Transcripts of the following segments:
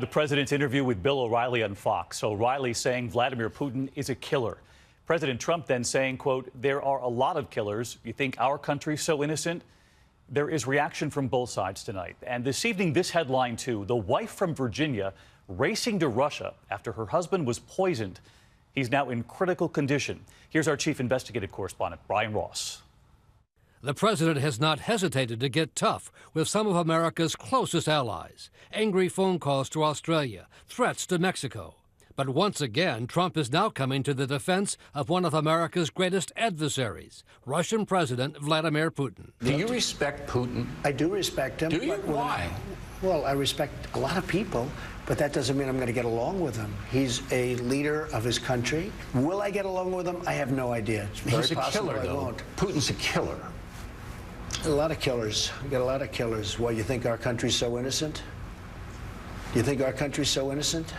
The president's interview with Bill O'Reilly on Fox. O'Reilly saying Vladimir Putin is a killer. President Trump then saying, quote, there are a lot of killers. You think our country's so innocent? There is reaction from both sides tonight. And this evening, this headline, too. The wife from Virginia racing to Russia after her husband was poisoned. He's now in critical condition. Here's our chief investigative correspondent, Brian Ross. The president has not hesitated to get tough with some of America's closest allies. Angry phone calls to Australia, threats to Mexico. But once again, Trump is now coming to the defense of one of America's greatest adversaries, Russian President Vladimir Putin. Do you respect Putin? I do respect him. Do you? Why? Well, I respect a lot of people, but that doesn't mean I'm going to get along with him. He's a leader of his country. Will I get along with him? I have no idea. It's very He's a possible killer, I though. won't. Putin's a killer. A lot of killers. We got a lot of killers. Why, you think our country's so innocent? You think our country's so innocent?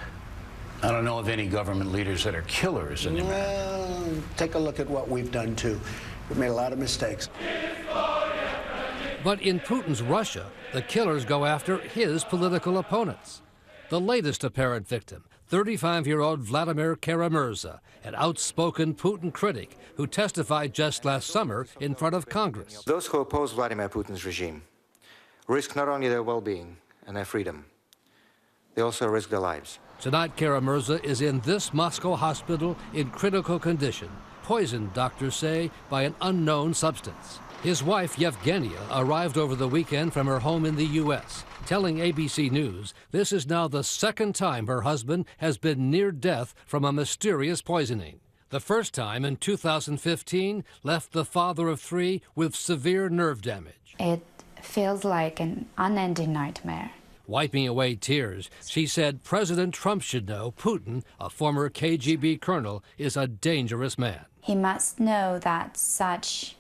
I don't know of any government leaders that are killers in America. Well, take a look at what we've done, too. We've made a lot of mistakes. But in Putin's Russia, the killers go after his political opponents. The latest apparent victim, 35-year-old Vladimir Kara-Murza, an outspoken Putin critic who testified just last summer in front of Congress. Those who oppose Vladimir Putin's regime risk not only their well-being and their freedom, they also risk their lives. Tonight, Kara-Murza is in this Moscow hospital in critical condition, poisoned, doctors say, by an unknown substance. His wife, Yevgenia, arrived over the weekend from her home in the U.S., telling ABC News this is now the second time her husband has been near death from a mysterious poisoning. The first time, in 2015, left the father of three with severe nerve damage. It feels like an unending nightmare. Wiping away tears, she said President Trump should know Putin, a former KGB colonel, is a dangerous man. He must know that such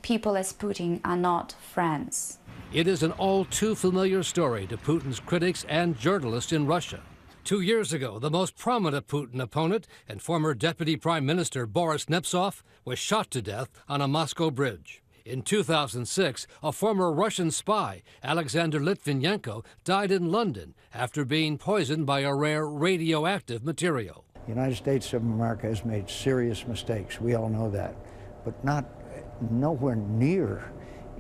people as Putin are not friends. It is an all too familiar story to Putin's critics and journalists in Russia. 2 years ago, the most prominent Putin opponent and former Deputy Prime Minister Boris Nemtsov was shot to death on a Moscow bridge. In 2006, a former Russian spy, Alexander Litvinenko, died in London after being poisoned by a rare radioactive material. The United States of America has made serious mistakes. We all know that, but nowhere near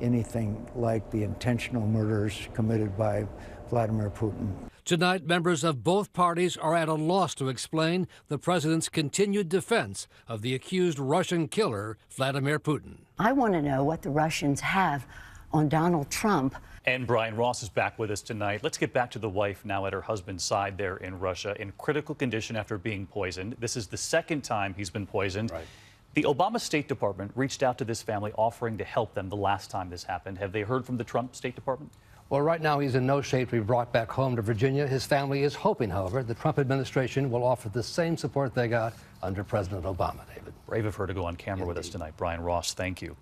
anything like the intentional murders committed by Vladimir Putin. Tonight, members of both parties are at a loss to explain the president's continued defense of the accused Russian killer, Vladimir Putin. I want to know what the Russians have on Donald Trump. And Brian Ross is back with us tonight. Let's get back to the wife now at her husband's side there in Russia in critical condition after being poisoned. This is the second time he's been poisoned. Right. The Obama State Department reached out to this family offering to help them the last time this happened. Have they heard from the Trump State Department? Well, right now he's in no shape to be brought back home to Virginia. His family is hoping, however, the Trump administration will offer the same support they got under President Obama, David. Brave of her to go on camera with us tonight. Brian Ross, thank you.